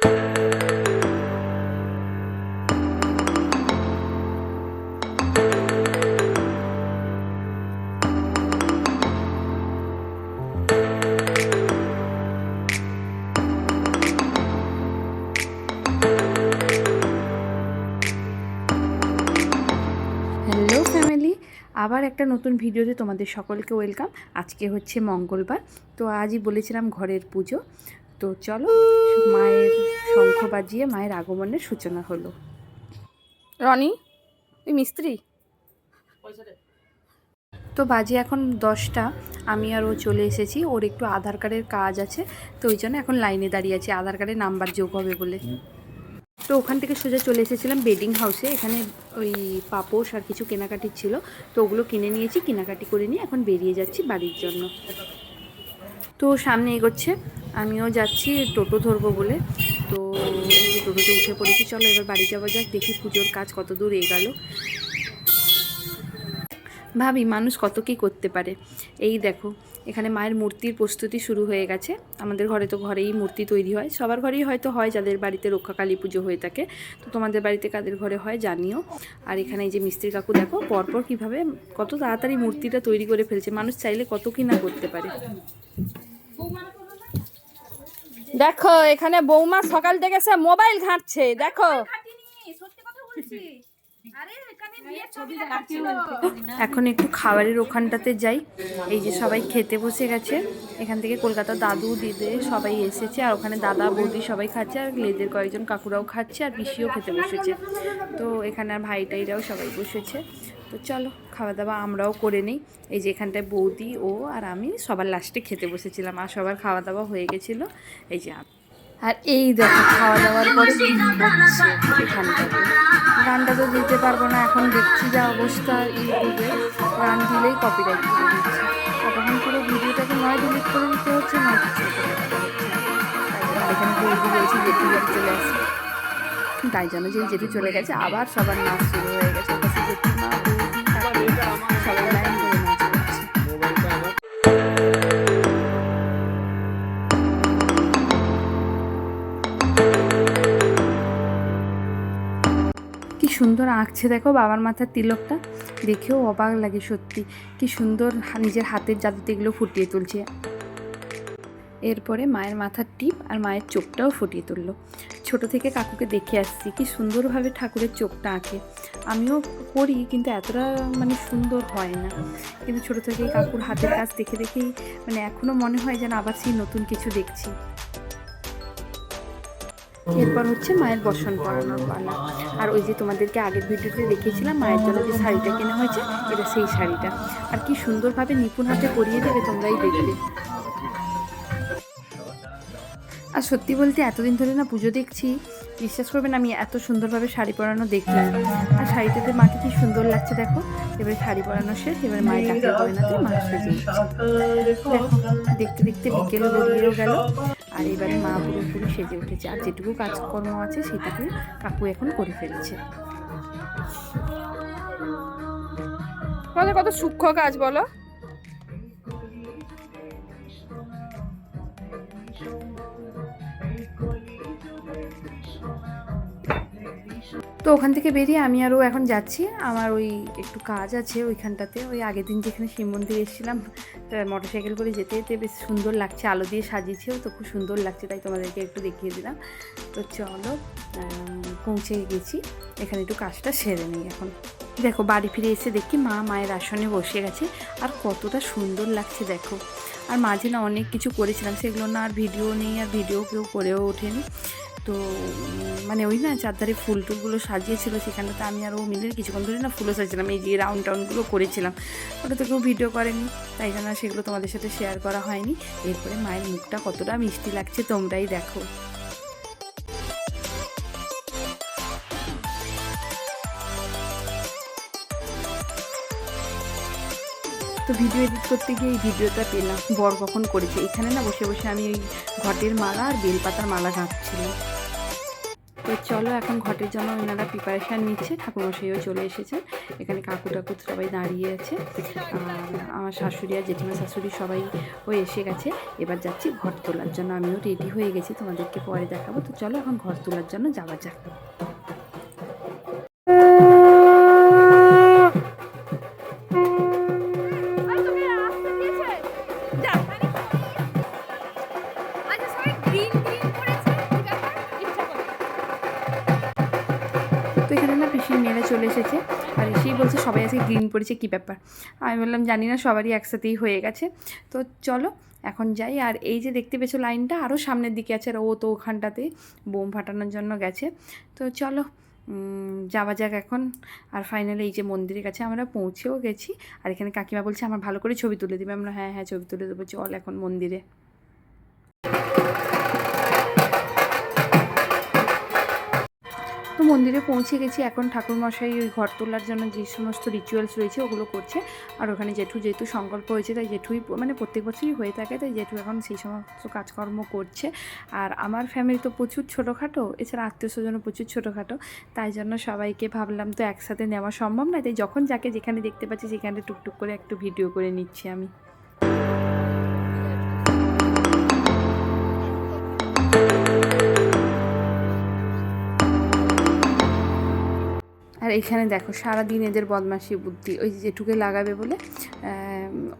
Hello family, আবার একটা নতুন ভিডিওতে তোমাদের সকলকে ওয়েলকাম। আজকে হচ্ছে মঙ্গলবার, তো আজই বলেছিলাম ঘরের পুজো। তো চলো, মায়ের শঙ্খ বাজিয়ে মায়ের আগমনের সূচনা হলো। রনি, তুই মিস্ত্রি? তো বাজে এখন 10টা, আমি আর ও চলে এসেছি। ওর একটু আধার কার্ডের কাজ আছে, তো ওই জন্য এখন লাইনে দাঁড়িয়ে আছি আধার কার্ডের নাম্বার যোগ হবে বলে। তো ওখান থেকে সোজা চলে এসেছিলাম বেডিং হাউসে। এখানে ওই পাপোশ আর কিছু কেনাকাটির ছিল, তো ওগুলো কিনে নিয়েছি। কেনাকাটি করে নিয়ে এখন বেরিয়ে যাচ্ছি বাড়ির জন্য। তো সামনে এগোচ্ছে, আমিও যাচ্ছি টোটো ধরবো বলে। তো টোটোতে উঠে পড়েছি। চলো এবার বাড়ি যাওয়া যাক, দেখি পুজোর কাজ কত দূর এগোল। ভাবি মানুষ কত কী করতে পারে। এই দেখো, এখানে মায়ের মূর্তির প্রস্তুতি শুরু হয়ে গেছে। আমাদের ঘরে তো ঘরেই মূর্তি তৈরি হয়, সবার ঘরেই হয়তো হয় যাদের বাড়িতে রক্ষাকালী পুজো হয়ে থাকে। তো তোমাদের বাড়িতে কাদের ঘরে হয় জানিও। আর এখানে এই যে মিস্ত্রি কাকু দেখো পরপর কীভাবে কত তাড়াতাড়ি মূর্তিটা তৈরি করে ফেলছে। মানুষ চাইলে কত কি না করতে পারে। দেখো এখানে বৌমা সকাল থেকে সে মোবাইল ঘাঁটছে। দেখো এখন একটু খাবারের ওখানটাতে যাই। এই যে সবাই খেতে বসে গেছে। এখান থেকে কলকাতা দাদু দিদে সবাই এসেছে, আর ওখানে দাদা বৌদি সবাই খাচ্ছে, আর লেদের কয়েকজন কাকুরাও খাচ্ছে, আর পিসিও খেতে বসেছে। তো এখানে আর ভাই টাইরাও সবাই বসেছে। তো চলো খাওয়া দাওয়া আমরাও করে নিই। এই যে এখানটায় বৌদি ও আর আমি সবার লাস্টে খেতে বসেছিলাম, আর সবার খাওয়া দাওয়া হয়ে গেছিলো। এই যে আর এই দেখো খাওয়া দাওয়ার পরে হচ্ছে এখানটাতে। গানটা তো দিতে পারবো না, এখন দেখছি যা অবস্থা ইউটিউবে, গান দিলেই কপিরাইট করে দিচ্ছে। তখন পুরো ভিডিওটাকে নয় ডিলিট করে দিতে হচ্ছে, নয় কিছু করে দিতে হচ্ছে। তাই জন্য এখানে বৌদি বলছি জেঠু জেঠু চলে আসে, তাই জন্য যেই জেঠু চলে গেছে আবার সবার নাচ শুরু হয়ে গেছে। ওপাশে জেঠিমা বৌদি সবাই লাইন করে নাচ করছে। কি সুন্দর আঁকছে দেখো বাবার মাথার তিলকটা, দেখেও অবাক লাগে সত্যি। কি সুন্দর নিজের হাতের জাদুতে এগুলো ফুটিয়ে তুলছে। এরপরে মায়ের মাথার টিপ আর মায়ের চোখটাও ফুটিয়ে তুললো। ছোট থেকে কাকুকে দেখে আসছি কি সুন্দরভাবে ঠাকুরের চোখটা আঁকে। আমিও করি, কিন্তু এতটা মানে সুন্দর হয় না। কিন্তু ছোট থেকেই কাকুর হাতের কাজ দেখে দেখেই মানে এখনও মনে হয় যেন আবার সেই নতুন কিছু দেখছি। এরপর হচ্ছে মায়ের বসন পরানোর পালা। আর ওই যে তোমাদেরকে আগের ভিডিওতে দেখিয়েছিলাম মায়ের জন্য যে শাড়িটা কেনা হয়েছে, এটা সেই শাড়িটা। আর কি সুন্দরভাবে নিপুণ হাতে পরিয়ে দেবে, তোমরাই দেখবে। আর সত্যি বলতে এতদিন ধরে না পুজো দেখছি, বিশ্বাস করবেন আমি এত সুন্দরভাবে শাড়ি পরানো দেখলাম। আর শাড়িটাতে মাকে কি সুন্দর লাগছে দেখো। এবারে শাড়ি পরানো শেষ, এবার মায়ের ডাকের গয়নাতে মা সেজে উঠছে। দেখতে দেখতে বিকেল গড়িয়েও গেল, আর এবারে মা পুরোপুরি সেজে উঠেছে। আর যেটুকু কাজকর্ম আছে সেটুকু কাকু এখন করে ফেলেছে। কত সূক্ষ্ম কাজ বলো। তো ওখান থেকে বেরিয়ে আমি আরও এখন যাচ্ছি। আমার ওই একটু কাজ আছে ওইখানটাতে। ওই আগের দিন যেখানে শিব মন্দির এসেছিলাম, মোটরসাইকেল করে যেতে যেতে বেশ সুন্দর লাগছে, আলো দিয়ে সাজিয়েছেও তো খুব সুন্দর লাগছে, তাই তোমাদেরকে একটু দেখিয়ে দিলাম। তো চলো পৌঁছে গেছি, এখানে একটু কাজটা সেরে নিই এখন। দেখো বাড়ি ফিরে এসে দেখি মা মায়ের আসনে বসে গেছে, আর কতটা সুন্দর লাগছে দেখো। আর মাঝে না অনেক কিছু করেছিলাম, সেগুলো না আর ভিডিও নেই, আর ভিডিও কেউ করেও ওঠেনি। তো মানে ওই না চারধারে ফুল টুলগুলো সাজিয়েছিল, সেখানটাতে আমি আর ও মিলে কিছুক্ষণ ধরে না ফুলও সাজিয়েছিলাম। এই যে রাউন্ড টাউনগুলো করেছিলাম, ওটা তো কেউ ভিডিও করেনি, তাই জন্য সেগুলো তোমাদের সাথে শেয়ার করা হয়নি। এরপরে মায়ের মুখটা কতটা মিষ্টি লাগছে তোমরাই দেখো। তো ভিডিও এডিট করতে গিয়ে এই ভিডিওটা পেলাম, বর কখন করেছে। এখানে না বসে বসে আমি ওই ঘটের মালা আর বেলপাতার মালা গাঁথছিলাম। তো তো চলো এখন ঘটের জন্য ওনারা প্রিপারেশান নিচ্ছে, ঠাকুরমশাইও চলে এসেছে, এখানে কাকু টাকু সবাই দাঁড়িয়ে আছে, আর আমার শাশুড়ি আর জেঠিমা শাশুড়ি সবাই এসে গেছে। এবার যাচ্ছি ঘর তোলার জন্য, আমিও রেডি হয়ে গেছি, তোমাদেরকে পরে দেখাবো। তো চলো এখন ঘর তোলার জন্য যাওয়া যাক। তো এখানে না পিসির মেয়েরা চলে এসেছে, আর এসেই বলছে সবাই আজকে গ্রিন পড়েছে, কী ব্যাপার। আমি বললাম জানি না, সবারই একসাথেই হয়ে গেছে। তো চলো এখন যাই। আর এই যে দেখতে পেয়েছো লাইনটা আরও সামনের দিকে আছে, আর ও তো ওখানটাতে বোম ফাটানোর জন্য গেছে। তো চলো যাওয়া যাক এখন। আর ফাইনালি এই যে মন্দিরের কাছে আমরা পৌঁছেও গেছি, আর এখানে কাকিমা বলছে আমার ভালো করে ছবি তুলে দেবে। আমরা হ্যাঁ হ্যাঁ ছবি তুলে দেবো, চল এখন মন্দিরে। তো মন্দিরে পৌঁছে গেছি, এখন ঠাকুরমশাই ওই ঘর তোলার জন্য যে সমস্ত রিচুয়ালস রয়েছে ওগুলো করছে। আর ওখানে জেঠু যেহেতু সংকল্প হয়েছে, তাই জেঠুই মানে প্রত্যেক বছরই হয়ে থাকে, তাই জেঠু এখন সেই সমস্ত কাজকর্ম করছে। আর আমার ফ্যামিলি তো প্রচুর ছোটোখাটো, এছাড়া আত্মীয় স্বজনও প্রচুর ছোটোখাটো, তাই জন্য সবাইকে ভাবলাম তো একসাথে নেওয়া সম্ভব নয়, তাই যখন যাকে যেখানে দেখতে পাচ্ছি সেখানে টুকটুক করে একটু ভিডিও করে নিচ্ছি আমি। আর এখানে দেখো সারাদিন এদের বদমাশি বুদ্ধি, ওই জেঠুকে লাগাবে বলে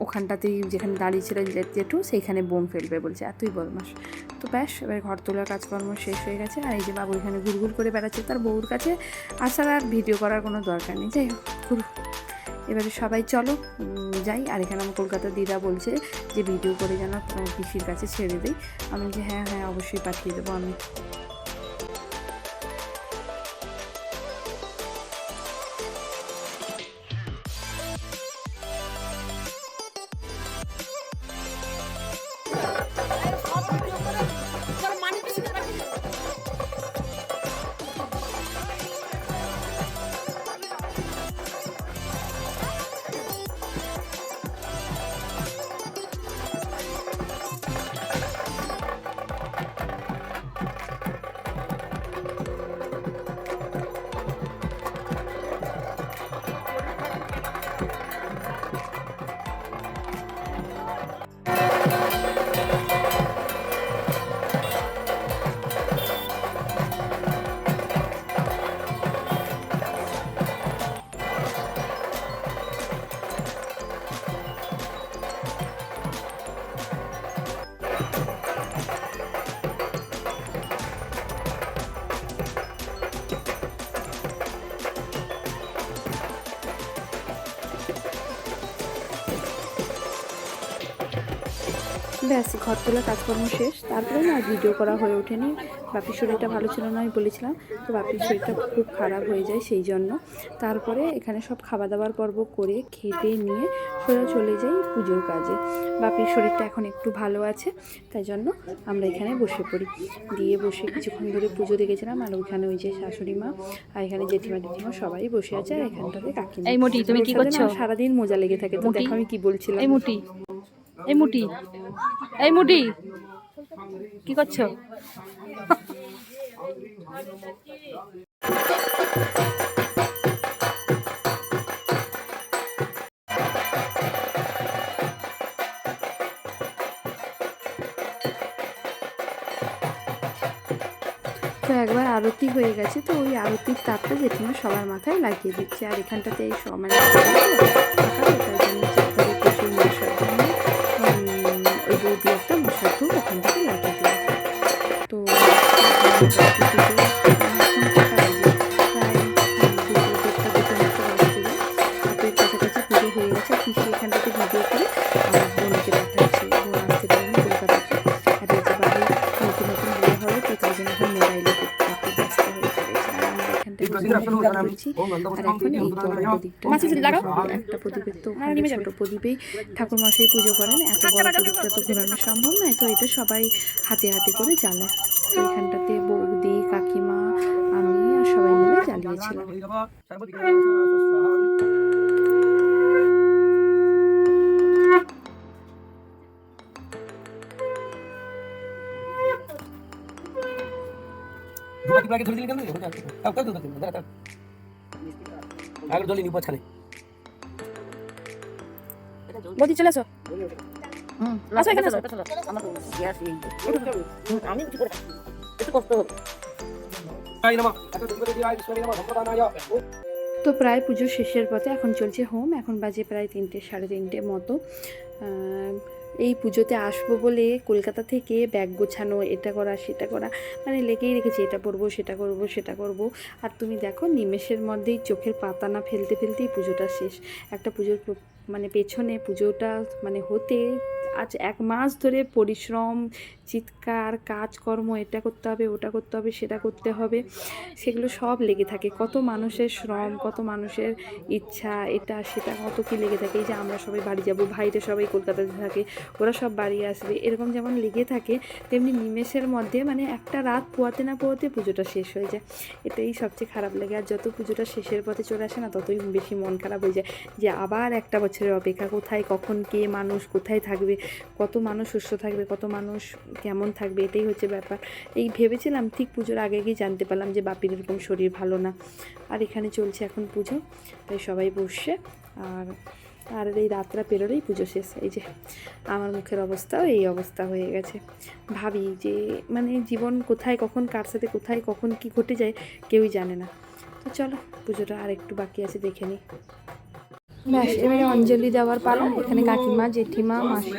ওখানটাতেই যেখানে দাঁড়িয়েছিল জেঠু সেইখানে বোম ফেলবে বলছে, এতই বদমাশ। তো ব্যাস এবার ঘর তোলার কাজকর্ম শেষ হয়ে গেছে। আর এই যে বাবু এখানে ঘুরঘুর করে বেড়াচ্ছে তার বউর কাছে, আসার আর ভিডিও করার কোনো দরকার নেই, যাই হোক ঘুরু। এবারে সবাই চলো যাই। আর এখানে আমার কলকাতার দিদা বলছে যে ভিডিও করে যেন পিসির কাছে ছেড়ে দিই। আমি যে হ্যাঁ হ্যাঁ অবশ্যই পাঠিয়ে দেবো আমি। ব্যাস ঘর তোলা কাজকর্ম শেষ, তারপরে না ভিডিও করা হয়ে ওঠেনি। বাপির শরীরটা ভালো ছিল না আমি বলেছিলাম, তো বাপির শরীরটা খুব খারাপ হয়ে যায়, সেই জন্য তারপরে এখানে সব খাওয়া দাওয়ার পর্ব করে খেতে নিয়ে সোজা চলে যাই পুজোর কাজে। বাপির শরীরটা এখন একটু ভালো আছে, তাই জন্য আমরা এখানে বসে পড়ি। দিয়ে বসে কিছুক্ষণ ধরে পুজো দেখেছিলাম। আর ওইখানে ওই যে শাশুড়ি মা আর এখানে জেঠিমা টেঠিমা সবাই বসে আছে, আর এখানটাতে কাকিমা। এই মুটি তুমি কি করছো? সারাদিন মজা লেগে থাকে। তো দেখো আমি কি বলছিলাম। এই মুটি এই মুটি এই মুটি কি করছো? তো একবার আরতি হয়ে গেছে, তো ওই আরতির তাপটা জেঠিমা সবার মাথায় লাগিয়ে দিচ্ছে। আর এখানটাতে এই মানে প্রচুর মশার জন্য ওই বৌদি একটা মশার ধূপ ওখান থেকে লাগিয়ে দিল। তো হাতের কাছাকাছি পুজো হয়ে গেছে। পিসি এখানটাতে ভিডিও করে আমার বোনকে পাঠাচ্ছে, বোন আসতে পারেনি কলকাতাতে। আর এই যে বাবু নতুন নতুন বিয়ে হবে, তো তাই জন্য এখন মোবাইলে করতে ব্যস্ত হয়ে পড়েছে। আর আমরা এখানটায় করছি। আর এখন এই তো প্রদীপটা, একটা প্রদীপের তো ছোট প্রদীপেই ঠাকুরমশাই পুজো করেন, এত বড় প্রদীপটা তো ঘোরানো সম্ভব নয়, তো এটা সবাই হাতে হাতে করে জ্বালায়। তো এখানটাতে বৌদি কাকিমা আমি আর সবাই মিলে জ্বালিয়েছিলাম। বৌদি চলে আসো। আসো এখানে আসো। আমি কিছু করে একটু কষ্ট হবে। তো প্রায় পুজো শেষের পথে এখন চলছে হোম। এখন বাজে প্রায় 3টে সাড়ে 3টে মতো। এই পুজোতে আসবো বলে কলকাতা থেকে ব্যাগ গোছানো, এটা করা সেটা করা, মানে লেগেই রেখেছি, এটা করবো সেটা করবো সেটা করবো। আর তুমি দেখো নিমেষের মধ্যেই চোখের পাতা না ফেলতে ফেলতেই পুজোটা শেষ। একটা পুজোর মানে পেছনে পুজোটা মানে হতে আজ 1 মাস ধরে পরিশ্রম, চিৎকার, কাজকর্ম, এটা করতে হবে ওটা করতে হবে সেটা করতে হবে, সেগুলো সব লেগে থাকে। কত মানুষের শ্রম, কত মানুষের ইচ্ছা, এটা সেটা কত কী লেগে থাকে। এই যে আমরা সবাই বাড়ি যাব, ভাইরা সবাই কলকাতাতে থাকে, ওরা সব বাড়ি আসবে, এরকম যেমন লেগে থাকে তেমনি নিমেষের মধ্যে মানে একটা রাত পোয়াতে না পোয়াতে পুজোটা শেষ হয়ে যায়। এটাই সবচেয়ে খারাপ লাগে। আর যত পুজোটা শেষের পথে চলে আসে না ততই বেশি মন খারাপ হয়ে যায় যে আবার একটা বছরের অপেক্ষা, কোথায় কখন কে মানুষ কোথায় থাকবে, কত মানুষ সুস্থ থাকবে, কত মানুষ কেমন থাকবে, এটাই হচ্ছে ব্যাপার। এই ভেবেছিলাম ঠিক পুজোর আগে গিয়ে জানতে পারলাম যে বাপির এরকম শরীর ভালো না। আর এখানে চলছে এখন পুজো, তাই সবাই বসছে। আর এই রাতটা পেরোলেই পুজো শেষ। এই যে আমার মুখের অবস্থাও এই অবস্থা হয়ে গেছে। ভাবি যে মানে জীবন কোথায় কখন কার সাথে কোথায় কখন কি ঘটে যায় কেউই জানে না। তো চলো পুজোটা আর একটু বাকি আছে, দেখে নিই। ব্যাস এবারে অঞ্জলি দেওয়ার পালা। এখানে কাকিমা, জেঠিমা, মাসি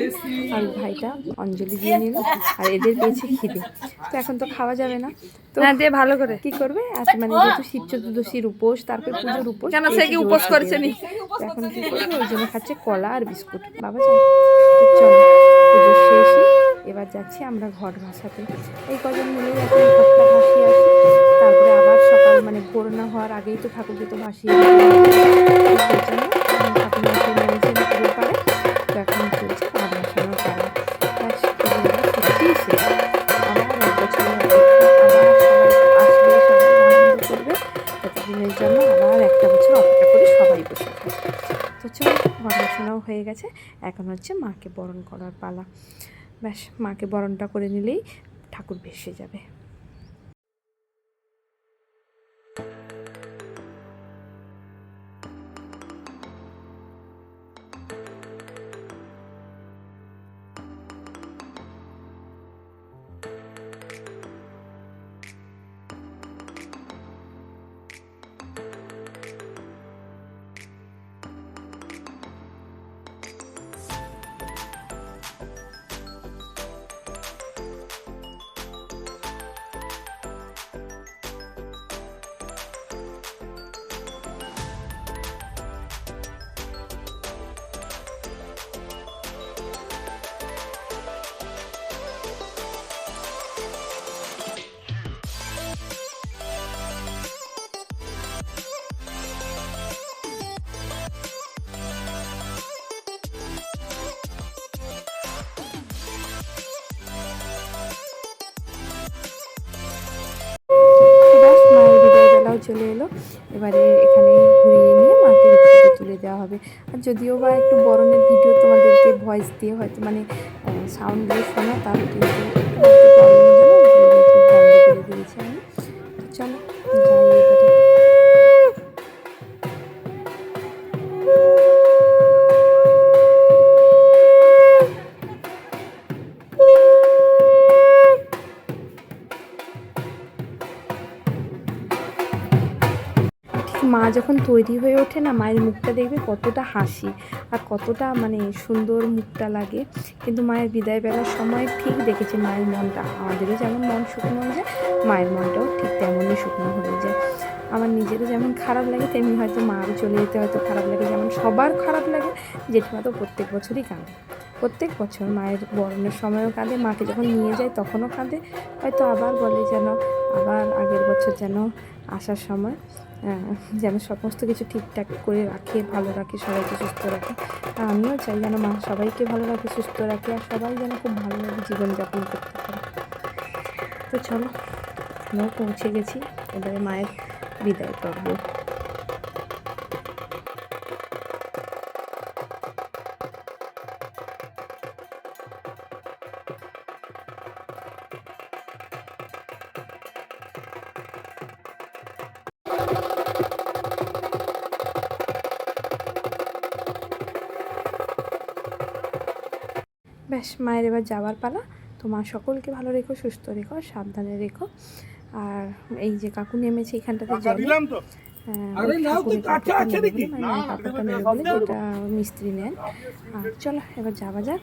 আর ভাইটা অঞ্জলি দিয়ে নিল। আর এদের পেয়েছে খিদে, তো এখন তো খাওয়া যাবে না, তো দিয়ে ভালো করে কি করবে। আর মানে যেহেতু শিব চতুর্দশীর উপোস, তারপর পুজোর উপোস, কেন সে কি উপোস করেছে নি, তো এখন কি করবে, ওই জন্য খাচ্ছে কলা আর বিস্কুট। বাবা চাই। তো চলো পুজো শেষে এবার যাচ্ছি আমরা ঘট ভাসাতে। এই কজন মিলেই এখন ঘটটা ভাসিয়ে আসি। তারপরে আবার সকাল মানে ভোর না হওয়ার আগেই তো ঠাকুরকে তো ভাসিয়ে ঠাকুর ভাসিয়ে নেমেছেন পুকুর পাড়ে। তো এখন চলছে ঘট ভাসানোর পালা। সত্যিই শেষ। আবার 1 বছরের অপেক্ষা, আবার সবাই আসবে, সবাই আনন্দ করবে। প্রতিদিনের জন্য আবার একটা বছর অপেক্ষা করে সবাই বসে থাকবে। তো চলো ঘট ভাসানোও হয়ে গেছে, এখন হচ্ছে মাকে বরণ করার পালা। ব্যাস মাকে বরণটা করে নিলেই ঠাকুর ভেসে যাবে। চলে এলো, এবারে এখানে ঘুরিয়ে নিয়ে মাকে ভিতরে তুলে দেওয়া হবে। আর যদিও বা একটু বরণের ভিডিও তোমাদেরকে ভয়েস দিয়ে হয়তো মানে সাউন্ড দিয়ে শোনা, তার কিন্তু একটু বন্ধ করে দিয়েছি আমি। চলো যাই এবারে। মা যখন তৈরি হয়ে ওঠে না, মায়ের মুখটা দেখবে কতটা হাসি আর কতটা মানে সুন্দর মুখটা লাগে। কিন্তু মায়ের বিদায় বেলার সময় ঠিক দেখেছি মায়ের মনটা, আমাদেরও যেমন মন শুকনো হয়ে যায়, মায়ের মনটাও ঠিক তেমনই শুকনো হয়ে যায়। আমার নিজেরও যেমন খারাপ লাগে তেমনি হয়তো মারও চলে যেতে হয়তো খারাপ লাগে, যেমন সবার খারাপ লাগে। জেঠিমা তো প্রত্যেক বছরই কাঁদে, প্রত্যেক বছর মায়ের বরণের সময়ও কাঁদে, মাকে যখন নিয়ে যায় তখনও কাঁদে। হয়তো আবার বলে যেন আবার আগের বছর যেন আসার সময় যেন সমস্ত কিছু ঠিকঠাক করে রাখে, ভালো রাখে, সবাইকে সুস্থ রাখে। আর আমিও চাই যেন মা সবাইকে ভালো রাখে, সুস্থ রাখে, আর সবাই যেন খুব ভালোভাবে জীবনযাপন করতে পারে। তো চলো আমরাও পৌঁছে গেছি এবারে মায়ের বিদায় পর্ব। ব্যাস মায়ের এবার যাওয়ার পালা। তো মা সকলকে ভালো রেখো, সুস্থ রেখো, সাবধানে রেখো। আর এই যে কাকু নেমেছে এখানটাতে জলে, ঠাকুরের কাপড়টা নেবে বলে, মানে মায়ের কাপড়টা নেবে বলে, যেটা মিস্ত্রি নেন। আর চলো এবার যাওয়া যাক।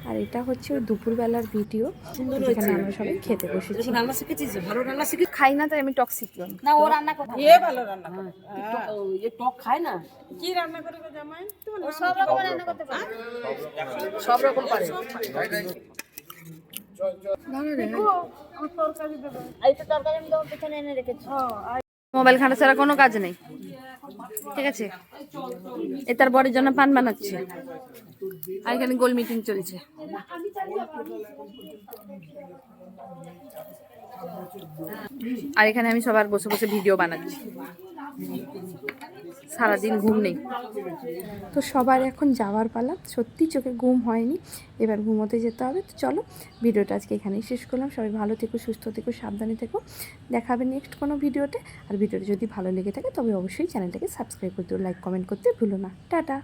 আর এটা হচ্ছে ওই দুপুরবেলার ভিডিও, যেখানে আমরা সবাই খেতে বসেছি। রান্না শিখেছিস? ভালো রান্না শিখেছিস? খাই না তাই আমি টক শিখলাম। না, ও রান্না করে ভালো রান্না করে। এ টক খায় না। কি রান্না করে গো জামাই? ও সব রকম রান্না করতে পারে, সব রকম পারে। এই তো তরকারি আমি তোমার পেছনে এনে রেখেছি। মোবাইল ঘাঁটা ছাড়া কোনো কাজ নেই, ঠিক আছে? এ তার বরের জন্য পান বানাচ্ছে, আর এখানে গোল মিটিং চলছে। আর এখানে আমি সবার বসে বসে ভিডিও বানাচ্ছি, সারাদিন ঘুম নেই। তো সবার এখন যাওয়ার পালা, সত্যি চোখে ঘুম হয়নি, এবার ঘুমোতে যেতে হবে। তো চলো ভিডিওটা আজকে এখানেই শেষ করলাম। সবাই ভালো থেকো, সুস্থ থেকো, সাবধানে থেকো। দেখা হবে নেক্সট কোনো ভিডিওতে। আর ভিডিওটা যদি ভালো লেগে থাকে তবে অবশ্যই চ্যানেলটাকে সাবস্ক্রাইব করতে ও লাইক কমেন্ট করতে ভুলো না। টাটা।